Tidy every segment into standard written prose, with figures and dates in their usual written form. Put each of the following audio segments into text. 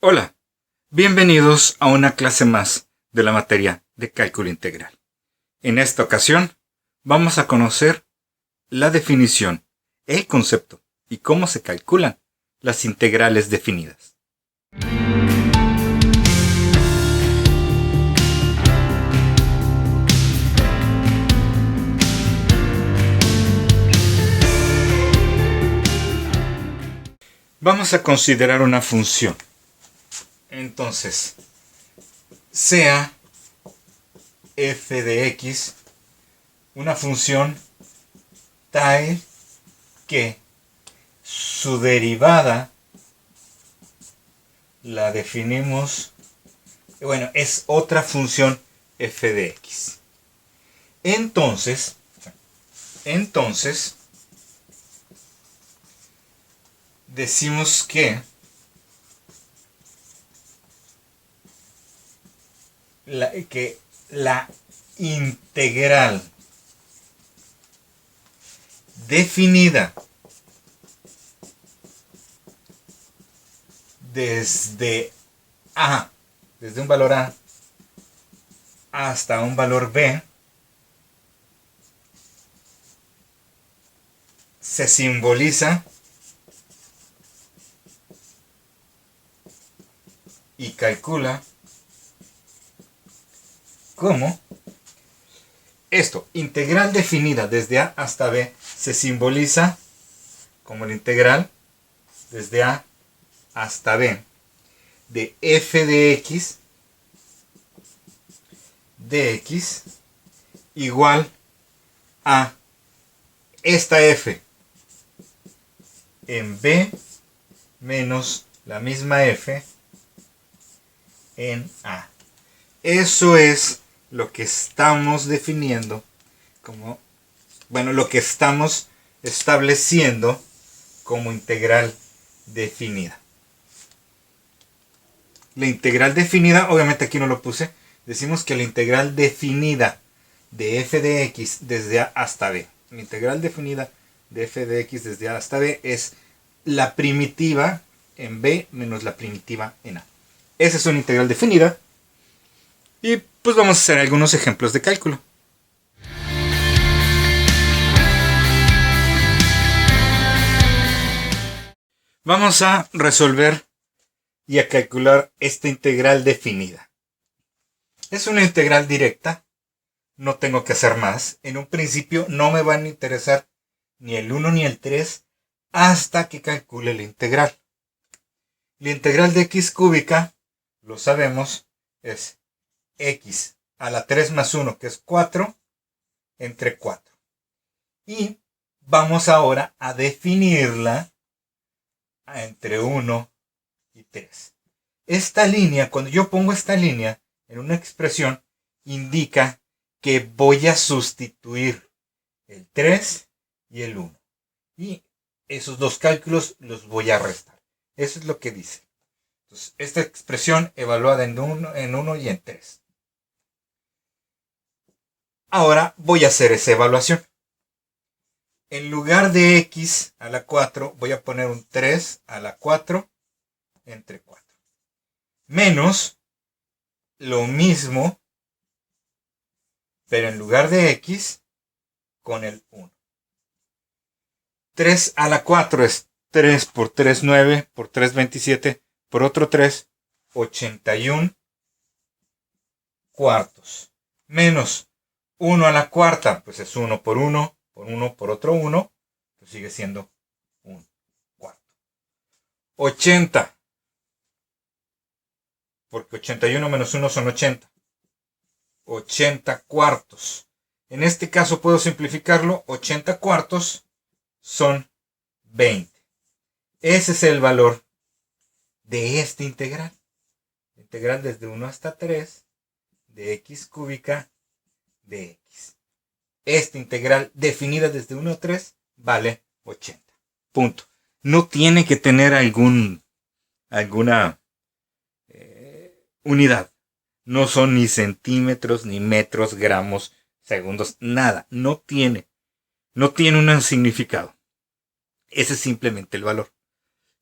Hola, bienvenidos a una clase más de la materia de cálculo integral. En esta ocasión vamos a conocer la definición, el concepto y cómo se calculan las integrales definidas. Vamos a considerar una función. Entonces, sea f de x una función tal que su derivada la definimos, es otra función f de x. Entonces, decimos que la integral definida desde un valor a hasta un valor b, se simboliza y calcula como esto. Integral definida desde a hasta b se simboliza como la integral desde a hasta b de f de x igual a esta f en b menos la misma f en a. Eso es lo que estamos definiendo como, lo que estamos estableciendo como integral definida. La integral definida, obviamente aquí no lo puse, decimos que la integral definida de f de x desde a hasta b. La integral definida de f de x desde a hasta b es la primitiva en b menos la primitiva en a. Esa es una integral definida. Y pues vamos a hacer algunos ejemplos de cálculo. Vamos a resolver y a calcular esta integral definida. Es una integral directa, no tengo que hacer más. En un principio no me van a interesar ni el 1 ni el 3 hasta que calcule la integral. La integral de x cúbica, lo sabemos, es x a la 3 más 1, que es 4, entre 4. Y vamos ahora a definirla entre 1 y 3. Esta línea, cuando yo pongo esta línea en una expresión, indica que voy a sustituir el 3 y el 1. Y esos dos cálculos los voy a restar. Eso es lo que dice. Entonces, esta expresión evaluada en 1 y en 3. Ahora voy a hacer esa evaluación. En lugar de x a la 4, voy a poner un 3 a la 4 entre 4. Menos lo mismo, pero en lugar de x, con el 1. 3 a la 4 es 3 por 3, 9, por 3, 27, por otro 3, 81 cuartos. Menos 1 a la cuarta, pues es 1 por 1, por otro 1, pues sigue siendo un cuarto. 80, porque 81 menos 1 son 80. 80 cuartos. En este caso puedo simplificarlo, 80 cuartos son 20. Ese es el valor de esta integral. Integral desde 1 hasta 3 de x cúbica de x. Esta integral definida desde 1 a 3 vale 80. Punto. No tiene que tener alguna unidad. No son ni centímetros, ni metros, gramos, segundos, nada. No tiene un significado. Ese es simplemente el valor.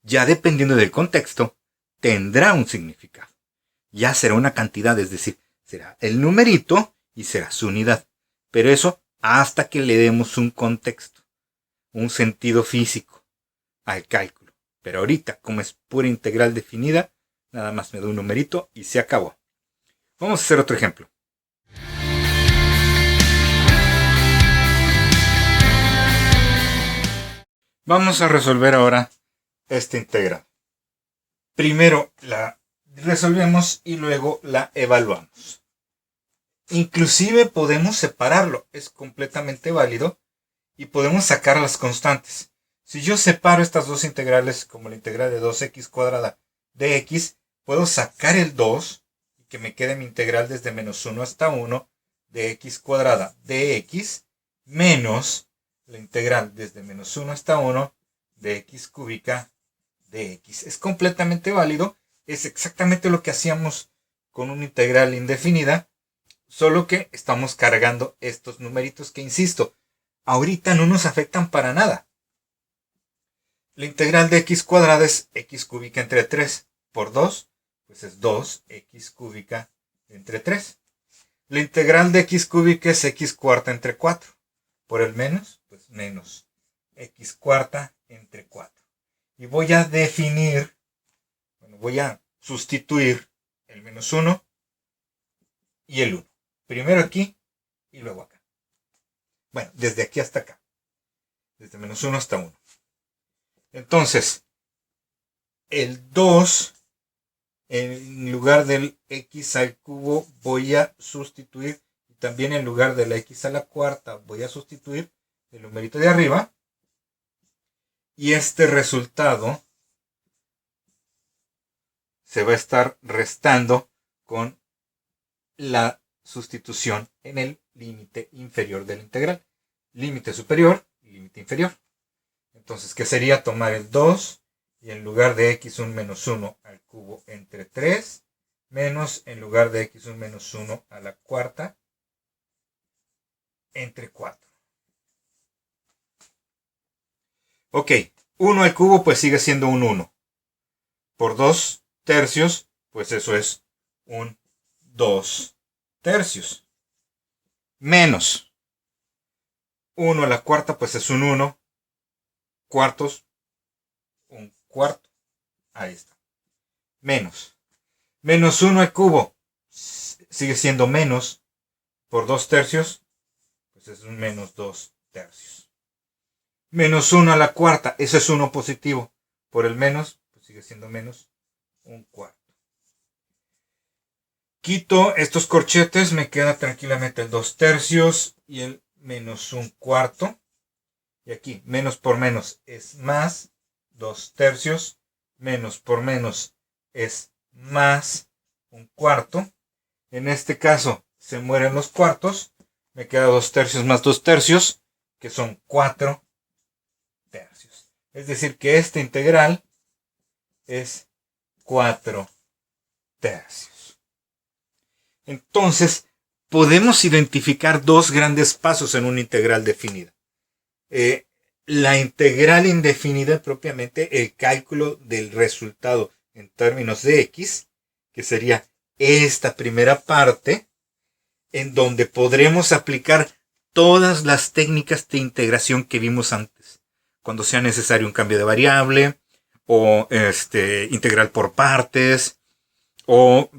Ya dependiendo del contexto, tendrá un significado. Ya será una cantidad, es decir, será el numerito y será su unidad. Pero eso hasta que le demos un contexto, un sentido físico al cálculo. Pero ahorita, como es pura integral definida, nada más me da un numerito y se acabó. Vamos a hacer otro ejemplo. Vamos a resolver ahora esta integral. Primero la resolvemos y luego la evaluamos. Inclusive podemos separarlo, es completamente válido, y podemos sacar las constantes. Si yo separo estas dos integrales como la integral de 2x cuadrada de x, puedo sacar el 2 y que me quede mi integral desde menos 1 hasta 1 de x cuadrada de x menos la integral desde menos 1 hasta 1 de x cúbica de x. Es completamente válido, es exactamente lo que hacíamos con una integral indefinida, solo que estamos cargando estos numeritos que, insisto, ahorita no nos afectan para nada. La integral de x cuadrada es x cúbica entre 3 por 2, pues es 2x cúbica entre 3. La integral de x cúbica es x cuarta entre 4. Por el menos, pues menos x cuarta entre 4. Y voy a definir, voy a sustituir el menos 1 y el 1. Primero aquí y luego acá. Bueno, desde aquí hasta acá. Desde menos 1 hasta 1. Entonces, el 2, en lugar del x al cubo, voy a sustituir, y también en lugar de la x a la cuarta, voy a sustituir el numerito de arriba. Y este resultado se va a estar restando con la sustitución en el límite inferior de la integral. Límite superior y límite inferior. Entonces, ¿qué sería? Tomar el 2 y en lugar de x un menos 1 al cubo entre 3, menos en lugar de x un menos 1 a la cuarta entre 4. Ok, 1 al cubo pues sigue siendo un 1. Por 2 tercios, pues eso es un 2 tercios. Menos 1 a la cuarta pues es un 1. Cuartos, un cuarto. Ahí está. Menos 1 al cubo sigue siendo menos. Por 2 tercios, pues es un menos 2 tercios. Menos 1 a la cuarta, eso es 1 positivo. Por el menos, pues sigue siendo menos un cuarto. Quito estos corchetes, me queda tranquilamente el 2 tercios y el menos un cuarto. Y aquí, menos por menos es más 2 tercios. Menos por menos es más un cuarto. En este caso, se mueren los cuartos. Me queda 2 tercios más 2 tercios, que son 4 tercios. Es decir, que esta integral es 4 tercios. Entonces, podemos identificar dos grandes pasos en una integral definida. La integral indefinida propiamente, el cálculo del resultado en términos de x, que sería esta primera parte, en donde podremos aplicar todas las técnicas de integración que vimos antes, cuando sea necesario un cambio de variable, o integral por partes, o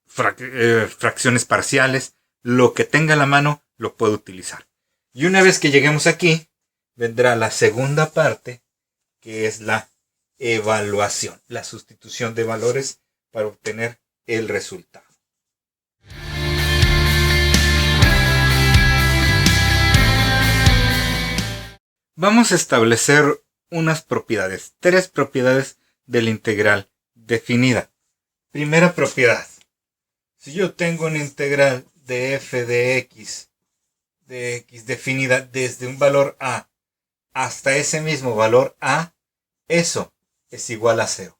fracciones parciales, lo que tenga a la mano lo puedo utilizar. Y una vez que lleguemos aquí, vendrá la segunda parte, que es la evaluación, la sustitución de valores para obtener el resultado. Vamos a establecer unas propiedades, 3 propiedades de la integral definida. Primera propiedad. Si yo tengo una integral de f de x definida desde un valor a hasta ese mismo valor a, eso es igual a 0.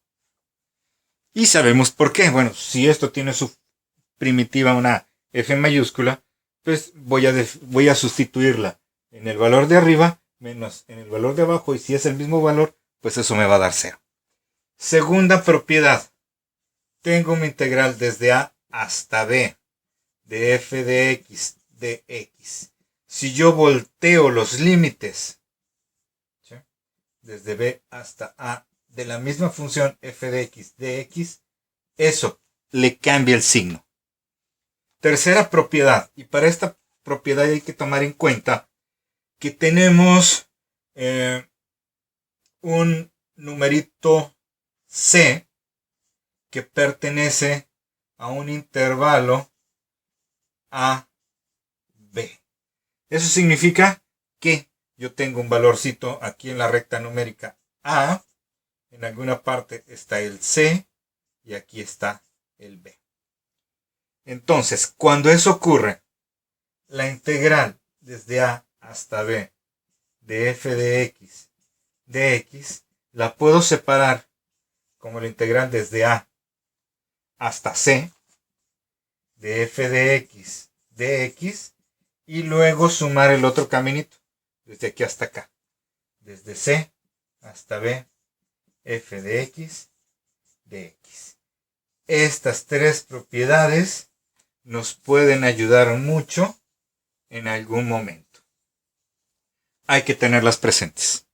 Y sabemos por qué. Bueno, si esto tiene su primitiva una f mayúscula, pues voy a sustituirla en el valor de arriba menos en el valor de abajo, y si es el mismo valor, pues eso me va a dar 0. Segunda propiedad. Tengo mi integral desde a hasta b de f de x de x. Si yo volteo los límites, ¿sí?, desde b hasta a de la misma función f de x, eso le cambia el signo. Tercera propiedad, y para esta propiedad hay que tomar en cuenta que tenemos un numerito c que pertenece a un intervalo a b. Eso significa que yo tengo un valorcito aquí en la recta numérica a, en alguna parte está el c y aquí está el b. Entonces, cuando eso ocurre, la integral desde a hasta b de f de x la puedo separar como la integral desde a hasta c de f de x y luego sumar el otro caminito desde aquí hasta acá, desde c hasta b f de x de x. Estas tres propiedades nos pueden ayudar mucho en algún momento. Hay que tenerlas presentes.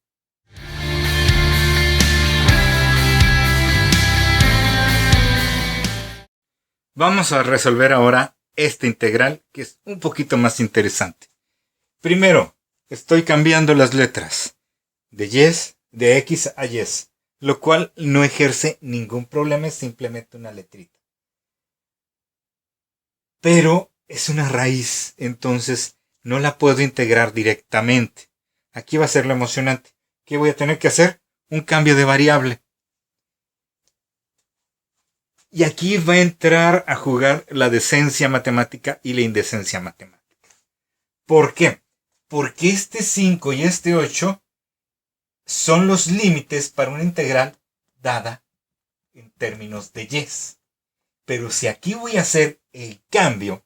Vamos a resolver ahora esta integral que es un poquito más interesante. Primero, estoy cambiando las letras de x a y, lo cual no ejerce ningún problema, es simplemente una letrita. Pero es una raíz, entonces no la puedo integrar directamente. Aquí va a ser lo emocionante. ¿Qué voy a tener que hacer? Un cambio de variable. Y aquí va a entrar a jugar la decencia matemática y la indecencia matemática. ¿Por qué? Porque este 5 y este 8 son los límites para una integral dada en términos de y. Pero si aquí voy a hacer el cambio,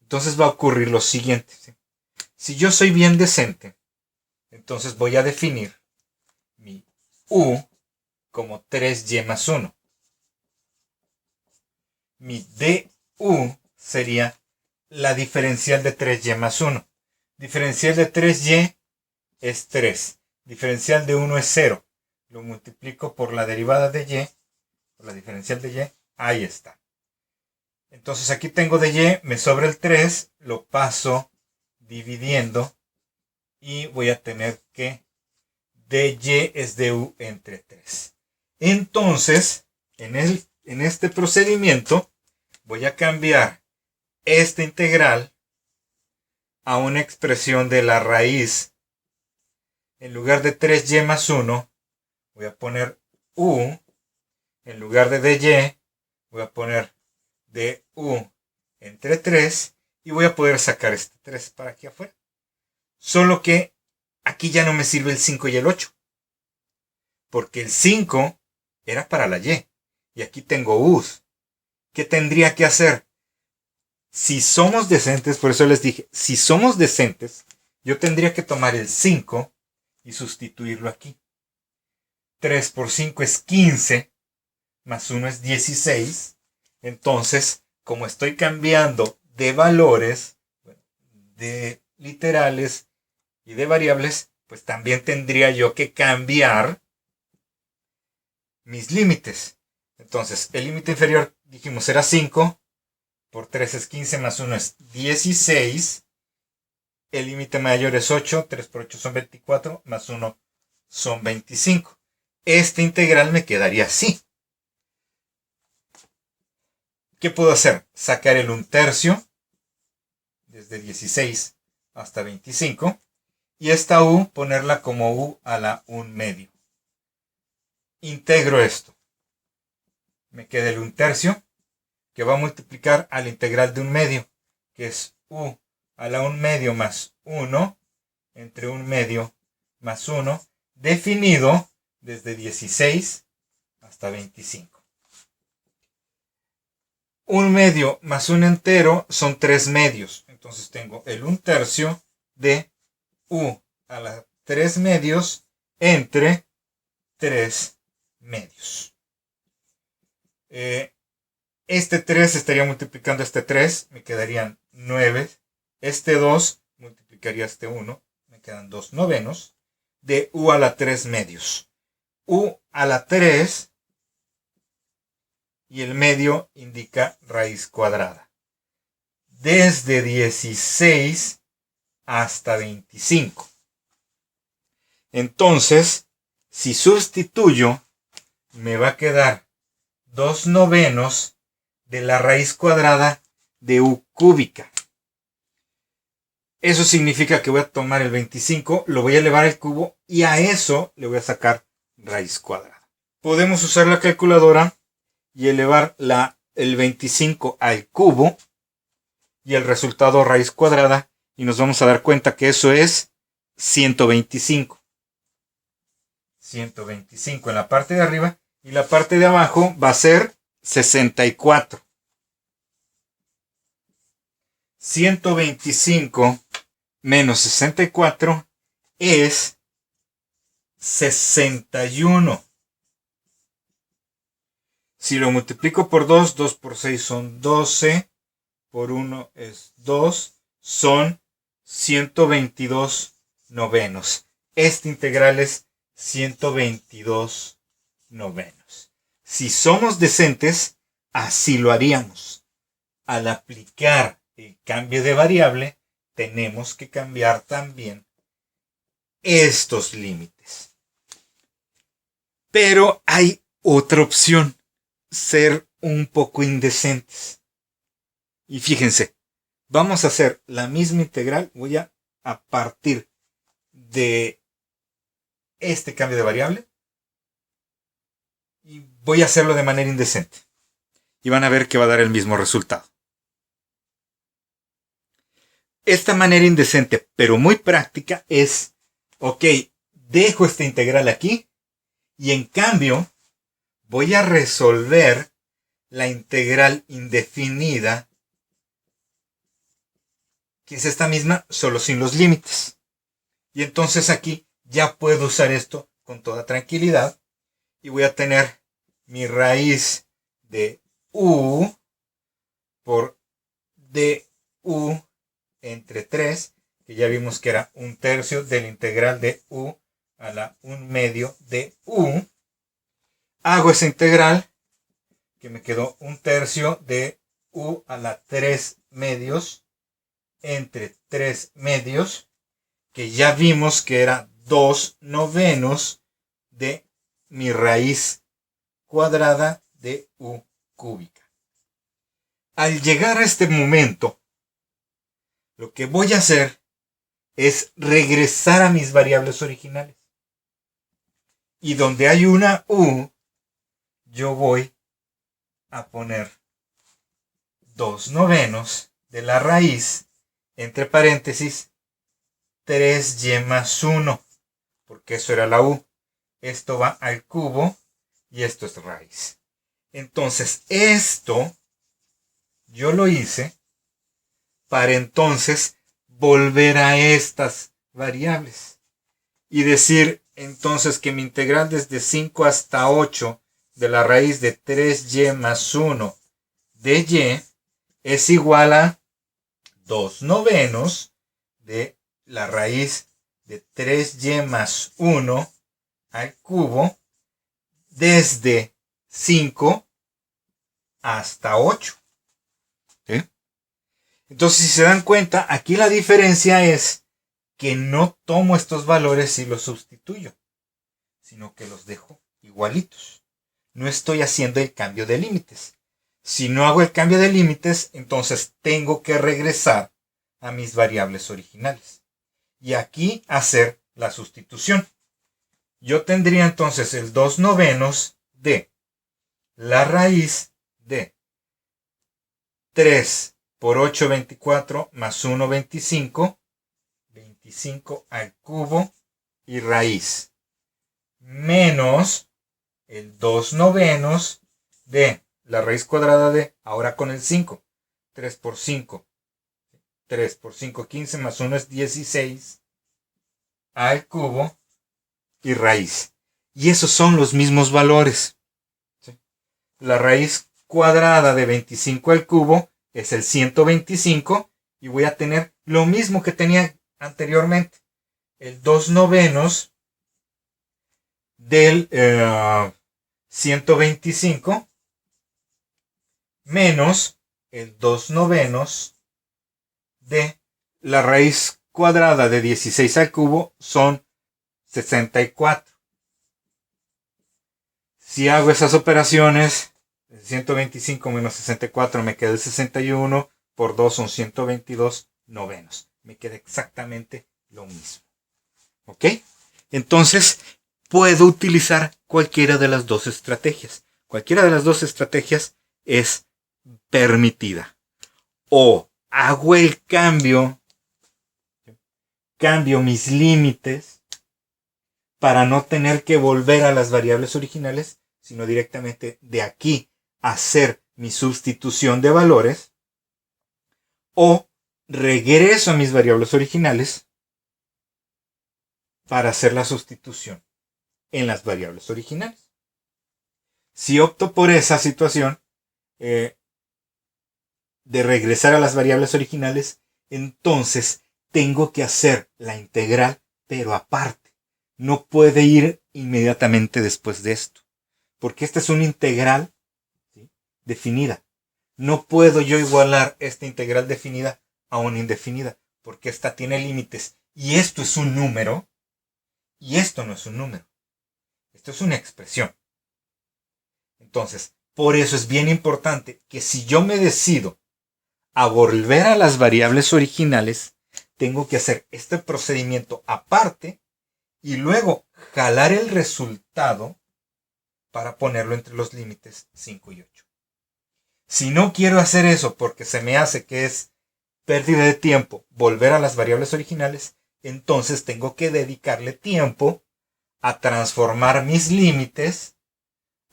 entonces va a ocurrir lo siguiente. Si yo soy bien decente, entonces voy a definir mi u como 3y más 1. Mi du sería la diferencial de 3y más 1. Diferencial de 3y es 3. Diferencial de 1 es 0. Lo multiplico por la derivada de y, por la diferencial de y, ahí está. Entonces aquí tengo de y, me sobra el 3, lo paso dividiendo y voy a tener que dy es du entre 3. Entonces, en este procedimiento voy a cambiar esta integral a una expresión de la raíz. En lugar de 3y más 1, voy a poner u. En lugar de dy, voy a poner du entre 3 y voy a poder sacar este 3 para aquí afuera. Solo que aquí ya no me sirve el 5 y el 8. Porque el 5 era para la y. Y aquí tengo u's. ¿Qué tendría que hacer? Si somos decentes, por eso les dije, si somos decentes, yo tendría que tomar el 5 y sustituirlo aquí. 3 por 5 es 15, más 1 es 16. Entonces, como estoy cambiando de valores, de literales y de variables, pues también tendría yo que cambiar mis límites. Entonces, el límite inferior, dijimos, era 5, por 3 es 15, más 1 es 16. El límite mayor es 8, 3 por 8 son 24, más 1 son 25. Esta integral me quedaría así. ¿Qué puedo hacer? Sacar el 1/3, desde 16 hasta 25, y esta u ponerla como u a la 1/2. Integro esto. Me queda el 1/3, que va a multiplicar a la integral de 1/2, que es u a la 1/2 más 1, entre 1/2 más 1, definido desde 16 hasta 25. 1/2 más 1/2 son 3/2. Entonces tengo el 1/3 de u a la 3/2 entre 3/2. medios. Este 3 estaría multiplicando este 3, me quedarían 9. Este 2 multiplicaría este 1, me quedan 2 novenos de u a la 3 medios. U a la 3 y el medio indica raíz cuadrada. Desde 16 hasta 25. Entonces, si sustituyo, me va a quedar 2 novenos de la raíz cuadrada de u cúbica. Eso significa que voy a tomar el 25, lo voy a elevar al cubo y a eso le voy a sacar raíz cuadrada. Podemos usar la calculadora y elevar el 25 al cubo y el resultado raíz cuadrada, y nos vamos a dar cuenta que eso es 125. 125 en la parte de arriba y la parte de abajo va a ser 64. 125 menos 64 es 61. Si lo multiplico por 2, 2 por 6 son 12, por 1 es 2, son 122 novenos. Este integral es 122 novenos. Si somos decentes, así lo haríamos. Al aplicar el cambio de variable, tenemos que cambiar también estos límites. Pero hay otra opción, ser un poco indecentes. Y fíjense, vamos a hacer la misma integral, voy a partir de este cambio de variable y voy a hacerlo de manera indecente. Y van a ver que va a dar el mismo resultado. Esta manera indecente, pero muy práctica, es, ok, dejo esta integral aquí y en cambio voy a resolver la integral indefinida, que es esta misma, solo sin los límites. Y entonces aquí ya puedo usar esto con toda tranquilidad y voy a tener mi raíz de u por du entre 3, que ya vimos que era 1/3 de la integral de u a la 1/2 de u. Hago esa integral, que me quedó 1/3 de u a la 3 medios entre 3 medios, que ya vimos que era 2 novenos de mi raíz cuadrada de u cúbica. Al llegar a este momento, lo que voy a hacer es regresar a mis variables originales. Y donde hay una u, yo voy a poner 2 novenos de la raíz, entre paréntesis, 3y más 1, porque eso era la u. Esto va al cubo y esto es raíz. Entonces, esto yo lo hice para entonces volver a estas variables y decir entonces que mi integral desde 5 hasta 8 de la raíz de 3y más 1 de y es igual a 2 novenos de la raíz de 3y más 1 al cubo desde 5 hasta 8. ¿Sí? Entonces, si se dan cuenta, aquí la diferencia es que no tomo estos valores y los sustituyo, sino que los dejo igualitos. No estoy haciendo el cambio de límites. Si no hago el cambio de límites, entonces tengo que regresar a mis variables originales. Y aquí hacer la sustitución. Yo tendría entonces el 2 novenos de la raíz de 3 por 8, 24, más 1, 25. 25 al cubo y raíz. Menos el 2 novenos de la raíz cuadrada de, ahora con el 5. 3 por 5. 3 por 5, 15, más 1 es 16. Al cubo y raíz. Y esos son los mismos valores. ¿Sí? La raíz cuadrada de 25 al cubo es el 125 y voy a tener lo mismo que tenía anteriormente. El 2 novenos del 125 menos el 2 novenos de la raíz cuadrada de 16 al cubo son 64. Si hago esas operaciones, 125 menos 64 me queda el 61, por 2 son 122 novenos. Me queda exactamente lo mismo. ¿Ok? Entonces, puedo utilizar cualquiera de las dos estrategias. Cualquiera de las dos estrategias es permitida. O hago el cambio mis límites para no tener que volver a las variables originales, sino directamente de aquí hacer mi sustitución de valores, o regreso a mis variables originales para hacer la sustitución en las variables originales. Si opto por esa situación de regresar a las variables originales, entonces tengo que hacer la integral, pero aparte. No puede ir inmediatamente después de esto, porque esta es una integral, ¿sí?, definida. No puedo yo igualar esta integral definida a una indefinida, porque esta tiene límites, y esto es un número, y esto no es un número. Esto es una expresión. Entonces, por eso es bien importante que si yo me decido a volver a las variables originales, tengo que hacer este procedimiento aparte y luego jalar el resultado para ponerlo entre los límites 5 y 8. Si no quiero hacer eso porque se me hace que es pérdida de tiempo volver a las variables originales, entonces tengo que dedicarle tiempo a transformar mis límites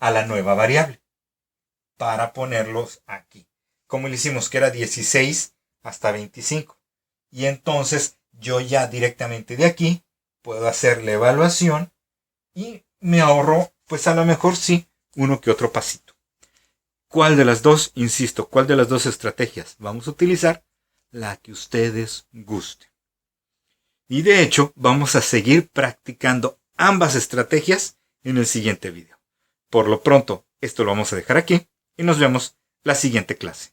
a la nueva variable para ponerlos aquí. Como le hicimos que era 16 hasta 25. Y entonces yo ya directamente de aquí puedo hacer la evaluación y me ahorro, pues a lo mejor sí, uno que otro pasito. ¿Cuál de las dos, insisto, cuál de las dos estrategias vamos a utilizar? La que ustedes gusten. Y de hecho, vamos a seguir practicando ambas estrategias en el siguiente video. Por lo pronto, esto lo vamos a dejar aquí y nos vemos la siguiente clase.